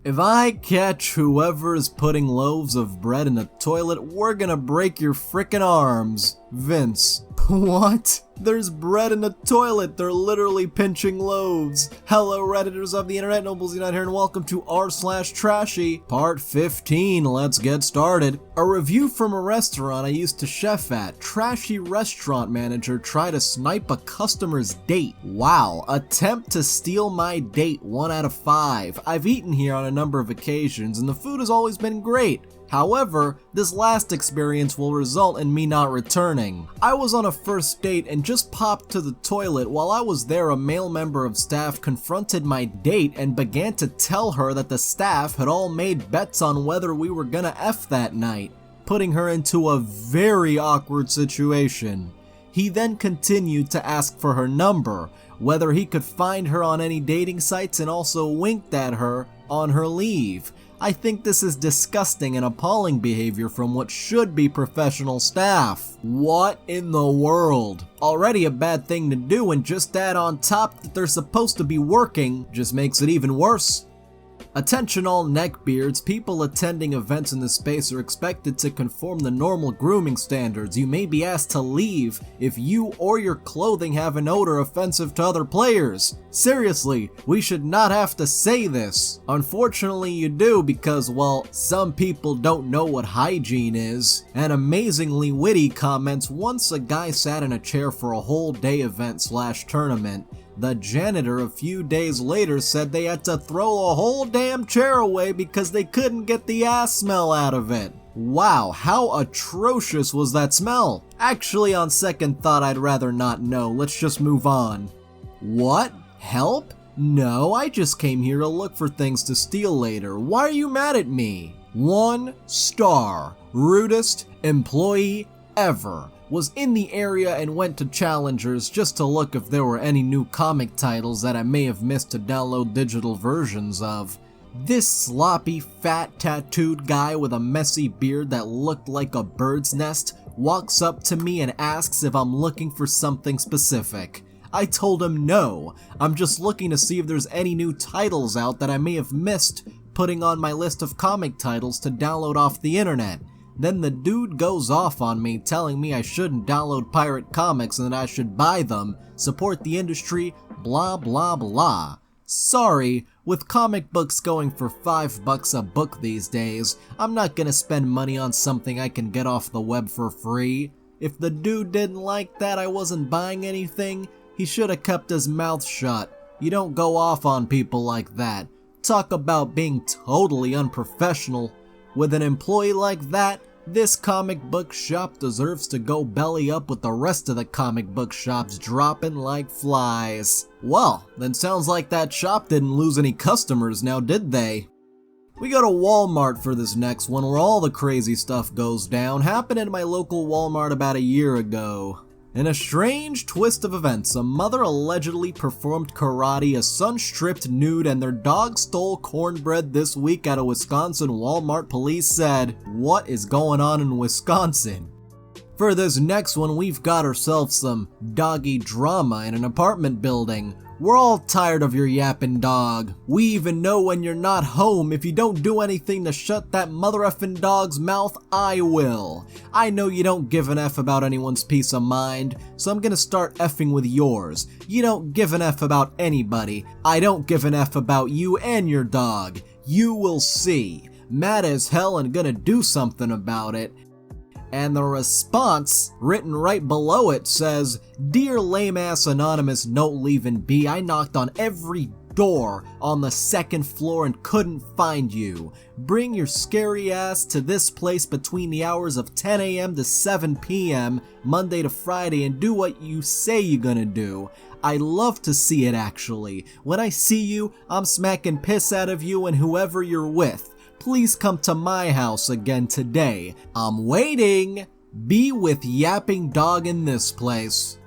If I catch whoever's putting loaves of bread in a toilet, we're gonna break your frickin' arms. Vince. What? There's bread in the toilet, they're literally pinching loaves. Hello redditors of the internet, Nobles Unite here and welcome to r/trashy, part 15, let's get started. A review from a restaurant I used to chef at. Trashy restaurant manager try to snipe a customer's date. Wow, attempt to steal my date, 1 out of 5. I've eaten here on a number of occasions and the food has always been great. However, this last experience will result in me not returning. I was on a first date and just popped to the toilet. While I was there, a male member of staff confronted my date and began to tell her that the staff had all made bets on whether we were gonna F that night, putting her into a very awkward situation. He then continued to ask for her number, whether he could find her on any dating sites, and also winked at her on her leave. I think this is disgusting and appalling behavior from what should be professional staff. What in the world? Already a bad thing to do, and just add on top that they're supposed to be working just makes it even worse. Attention all neckbeards, people attending events in this space are expected to conform to normal grooming standards. You may be asked to leave if you or your clothing have an odor offensive to other players. Seriously, we should not have to say this. Unfortunately you do because, well, some people don't know what hygiene is. And amazingly witty comments, once a guy sat in a chair for a whole day event/tournament. The janitor a few days later said they had to throw a whole damn chair away because they couldn't get the ass smell out of it. Wow, how atrocious was that smell? Actually, on second thought, I'd rather not know. Let's just move on. What? Help? No, I just came here to look for things to steal later. Why are you mad at me? 1 star. Rudest employee ever. Was in the area and went to Challengers just to look if there were any new comic titles that I may have missed to download digital versions of. This sloppy, fat, tattooed guy with a messy beard that looked like a bird's nest walks up to me and asks if I'm looking for something specific. I told him no, I'm just looking to see if there's any new titles out that I may have missed putting on my list of comic titles to download off the internet. Then the dude goes off on me, telling me I shouldn't download pirate comics and that I should buy them, support the industry, blah blah blah. Sorry, with comic books going for $5 a book these days, I'm not gonna spend money on something I can get off the web for free. If the dude didn't like that I wasn't buying anything, he should have kept his mouth shut. You don't go off on people like that. Talk about being totally unprofessional. With an employee like that, this comic book shop deserves to go belly up with the rest of the comic book shops dropping like flies. Well, then sounds like that shop didn't lose any customers now, did they? We go to Walmart for this next one where all the crazy stuff goes down. Happened in my local Walmart about a year ago. In a strange twist of events, a mother allegedly performed karate, a son stripped nude, and their dog stole cornbread this week at a Wisconsin Walmart, police said. What is going on in Wisconsin? For this next one, we've got ourselves some doggy drama in an apartment building. We're all tired of your yapping dog. We even know when you're not home. If you don't do anything to shut that mother effing dog's mouth, I will. I know you don't give an F about anyone's peace of mind, so I'm gonna start effing with yours. You don't give an F about anybody. I don't give an F about you and your dog. You will see. Mad as hell and gonna do something about it. And the response, written right below it, says, "Dear lame-ass anonymous no leavin' be, I knocked on every door on the 2nd floor and couldn't find you. Bring your scary ass to this place between the hours of 10 a.m. to 7 p.m. Monday to Friday and do what you say you're gonna do. I love to see it actually. When I see you, I'm smacking piss out of you and whoever you're with. Please come to my house again today. I'm waiting. Be with yapping dog in this place."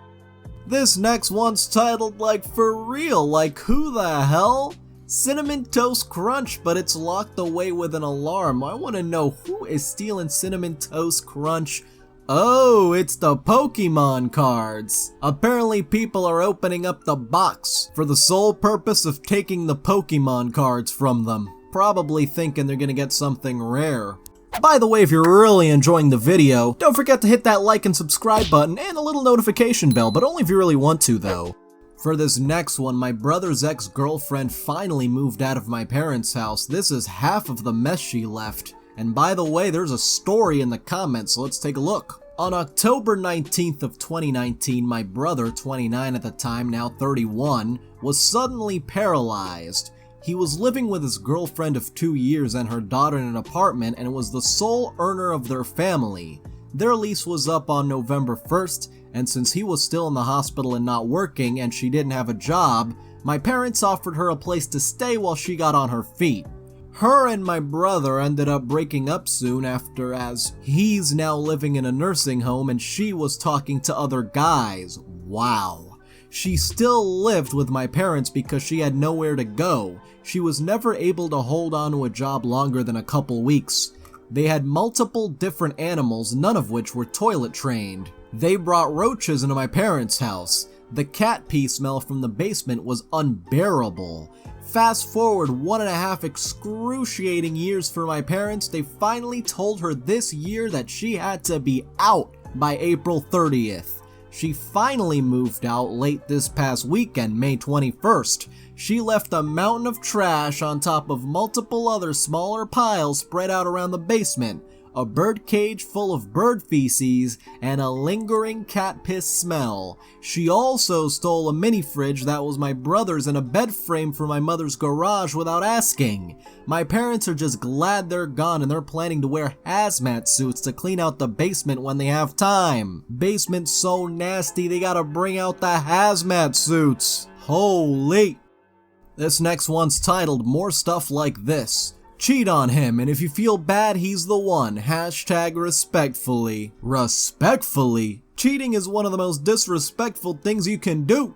This next one's titled like for real, like who the hell? Cinnamon Toast Crunch, but it's locked away with an alarm. I want to know who is stealing Cinnamon Toast Crunch. Oh, it's the Pokemon cards. Apparently people are opening up the box for the sole purpose of taking the Pokemon cards from them. probably thinking they're gonna get something rare. By the way, if you're really enjoying the video, don't forget to hit that like and subscribe button and a little notification bell, but only if you really want to though. For this next one, my brother's ex-girlfriend finally moved out of my parents' house. This is half of the mess she left. And by the way, there's a story in the comments, so let's take a look. On October 19th of 2019, my brother, 29 at the time, now 31, was suddenly paralyzed. He was living with his girlfriend of 2 years and her daughter in an apartment and was the sole earner of their family. Their lease was up on November 1st, and since he was still in the hospital and not working and she didn't have a job, my parents offered her a place to stay while she got on her feet. Her and my brother ended up breaking up soon after, as he's now living in a nursing home and she was talking to other guys. Wow. She still lived with my parents because she had nowhere to go. She was never able to hold on to a job longer than a couple weeks. They had multiple different animals, none of which were toilet trained. They brought roaches into my parents' house. The cat pee smell from the basement was unbearable. Fast forward 1.5 excruciating years for my parents, they finally told her this year that she had to be out by April 30th. She finally moved out late this past weekend, May 21st. She left a mountain of trash on top of multiple other smaller piles spread out around the basement, a bird cage full of bird feces, and a lingering cat piss smell. She also stole a mini fridge that was my brother's and a bed frame for my mother's garage without asking. My parents are just glad they're gone and they're planning to wear hazmat suits to clean out the basement when they have time. Basement's so nasty they gotta bring out the hazmat suits. Holy! This next one's titled More Stuff Like This. Cheat on him, and if you feel bad, he's the one. Hashtag respectfully. Respectfully? Cheating is one of the most disrespectful things you can do.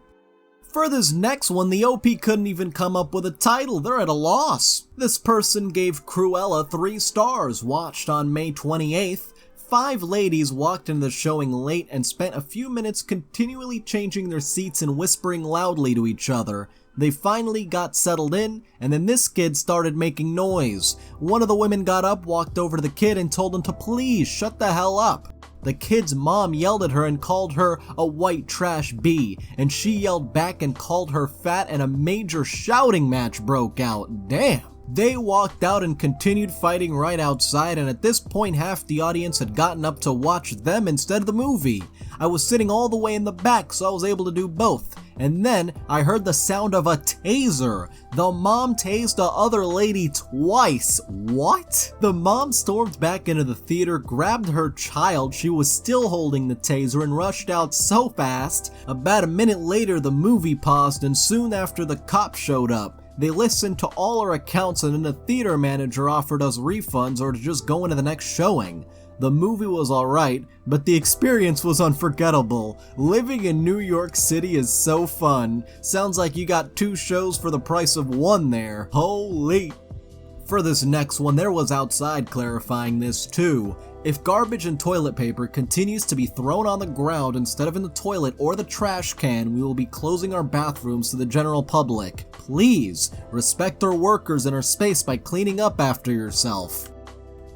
For this next one, the OP couldn't even come up with a title. They're at a loss. This person gave Cruella 3 stars. Watched on May 28th. 5 ladies walked into the showing late and spent a few minutes continually changing their seats and whispering loudly to each other. They finally got settled in, and then this kid started making noise. One of the women got up, walked over to the kid, and told him to please shut the hell up. The kid's mom yelled at her and called her a white trash bee, and she yelled back and called her fat, and a major shouting match broke out. Damn. They walked out and continued fighting right outside, and at this point half the audience had gotten up to watch them instead of the movie. I was sitting all the way in the back, so I was able to do both. And then I heard the sound of a taser. The mom tased the other lady twice. What? The mom stormed back into the theater, grabbed her child, she was still holding the taser, and rushed out so fast. About a minute later the movie paused, and soon after the cops showed up. They listened to all our accounts, and then the theater manager offered us refunds or to just go into the next showing. The movie was alright, but the experience was unforgettable. Living in New York City is so fun. Sounds like you got 2 shows for the price of 1 there. Holy! For this next one, there was outside clarifying this too. If garbage and toilet paper continues to be thrown on the ground instead of in the toilet or the trash can, we will be closing our bathrooms to the general public. Please, respect our workers and our space by cleaning up after yourself.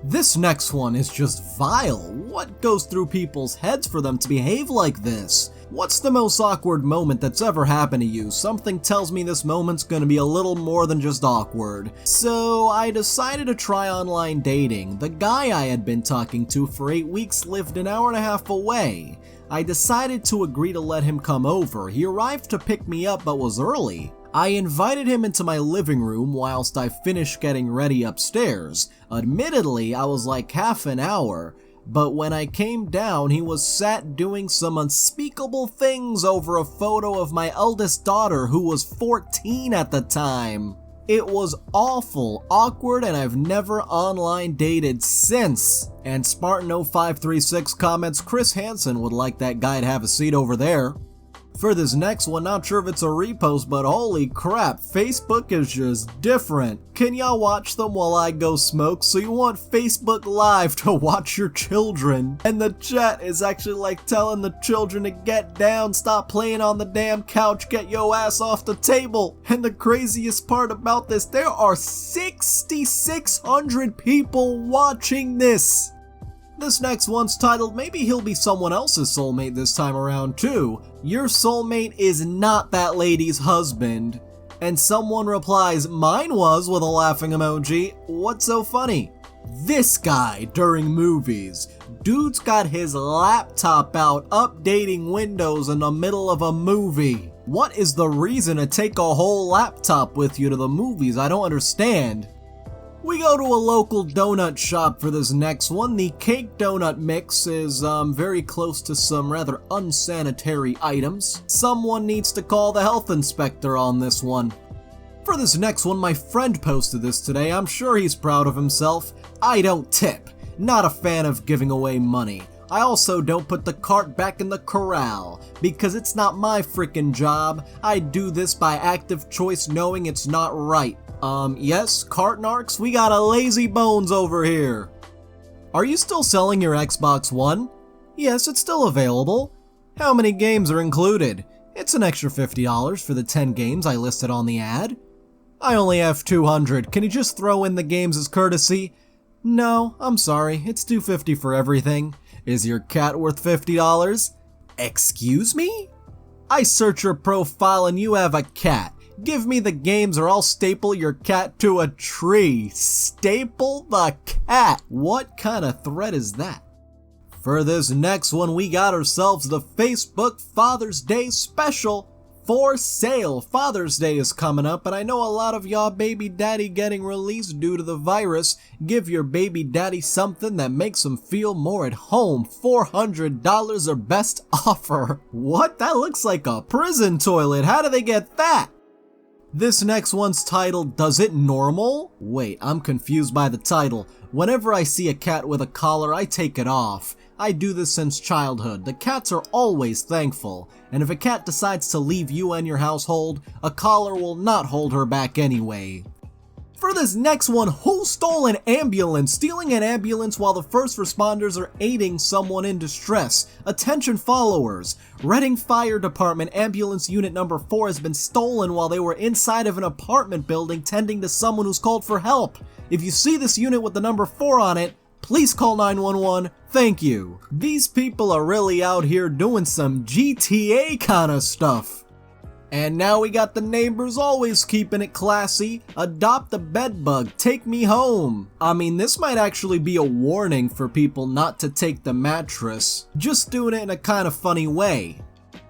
This next one is just vile. What goes through people's heads for them to behave like this? What's the most awkward moment that's ever happened to you? Something tells me this moment's gonna be a little more than just awkward. So I decided to try online dating. The guy I had been talking to for 8 weeks lived an hour and a half away. I decided to agree to let him come over. He arrived to pick me up but was early. I invited him into my living room whilst I finished getting ready upstairs. Admittedly, I was like half an hour, but when I came down, he was sat doing some unspeakable things over a photo of my eldest daughter who was 14 at the time. It was awful, awkward, and I've never online dated since. And Spartan0536 comments, Chris Hansen would like that guy to have a seat over there. For this next one, not sure if it's a repost, but holy crap, Facebook is just different. Can y'all watch them while I go smoke? So you want Facebook Live to watch your children. And the chat is actually like telling the children to get down, stop playing on the damn couch, get your ass off the table. And the craziest part about this, there are 6,600 people watching this. This next one's titled, maybe he'll be someone else's soulmate this time around too. Your soulmate is not that lady's husband. And someone replies, mine was, with a laughing emoji. What's so funny? This guy during movies. Dude's got his laptop out updating Windows in the middle of a movie. What is the reason to take a whole laptop with you to the movies? I don't understand. We go to a local donut shop for this next one. The cake donut mix is very close to some rather unsanitary items. Someone needs to call the health inspector on this one. For this next one, my friend posted this today. I'm sure he's proud of himself. I don't tip. Not a fan of giving away money. I also don't put the cart back in the corral, because it's not my frickin' job. I do this by active choice knowing it's not right. Yes, cart narcs, we got a lazy bones over here. Are you still selling your Xbox One? Yes, it's still available. How many games are included? It's an extra $50 for the 10 games I listed on the ad. I only have 200. Can you just throw in the games as courtesy? No, I'm sorry, it's $250 for everything. Is your cat worth $50? Excuse me? I search your profile and you have a cat. Give me the games or I'll staple your cat to a tree. Staple the cat. What kind of threat is that? For this next one, we got ourselves the Facebook Father's Day special for sale. Father's Day is coming up, and I know a lot of y'all baby daddy getting released due to the virus. Give your baby daddy something that makes him feel more at home. $400 or best offer. What? That looks like a prison toilet. How do they get that? This next one's titled, Does It Normal? Wait, I'm confused by the title. Whenever I see a cat with a collar, I take it off. I do this since childhood. The cats are always thankful. And if a cat decides to leave you and your household, a collar will not hold her back anyway. For this next one, who stole an ambulance? Stealing an ambulance while the first responders are aiding someone in distress. Attention followers. Reading Fire Department Ambulance Unit number 4 has been stolen while they were inside of an apartment building tending to someone who's called for help. If you see this unit with the number 4 on it, please call 911. Thank you. These people are really out here doing some GTA kind of stuff. And now we got the neighbors always keeping it classy. Adopt a bedbug, take me home. I mean, this might actually be a warning for people not to take the mattress. Just doing it in a kind of funny way.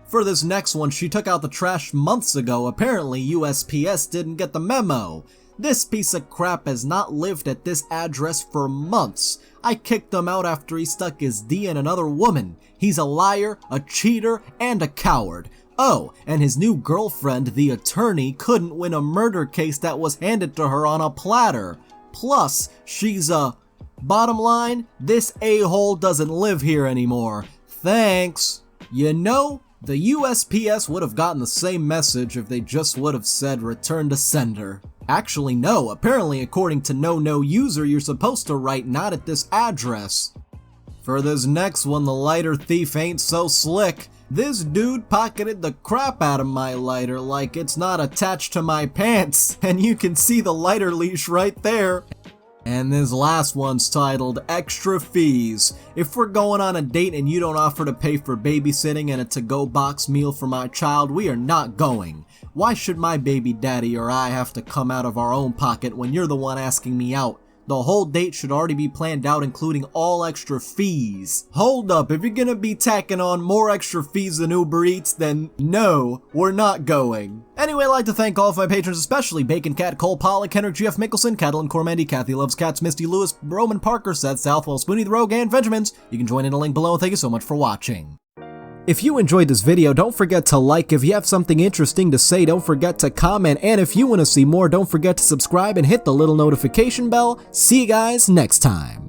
For this next one, she took out the trash months ago. Apparently, USPS didn't get the memo. This piece of crap has not lived at this address for months. I kicked him out after he stuck his D in another woman. He's a liar, a cheater, and a coward. Oh, and his new girlfriend, the attorney, couldn't win a murder case that was handed to her on a platter. Plus, she's a... Bottom line, this a-hole doesn't live here anymore. Thanks. You know, the USPS would have gotten the same message if they just would have said return to sender. Actually, no. Apparently, according to No User, you're supposed to write not at this address. For this next one, the lighter thief ain't so slick. This dude pocketed the crap out of my lighter like it's not attached to my pants, and you can see the lighter leash right there. And this last one's titled, Extra Fees. If we're going on a date and you don't offer to pay for babysitting and a to-go box meal for my child, we are not going. Why should my baby daddy or I have to come out of our own pocket when you're the one asking me out? The whole date should already be planned out, including all extra fees. Hold up, if you're gonna be tacking on more extra fees than Uber Eats, then no, we're not going. Anyway, I'd like to thank all of my patrons, especially Bacon Cat, Cole Pollock, Henrik GF Mickelson, Catalin Cormandy, Kathy Loves Cats, Misty Lewis, Roman Parker, Seth Southwell, Spoonie the Rogue, and Benjamins. You can join in a link below. Thank you so much for watching. If you enjoyed this video, don't forget to like. If you have something interesting to say, don't forget to comment. And if you want to see more, don't forget to subscribe and hit the little notification bell. See you guys next time.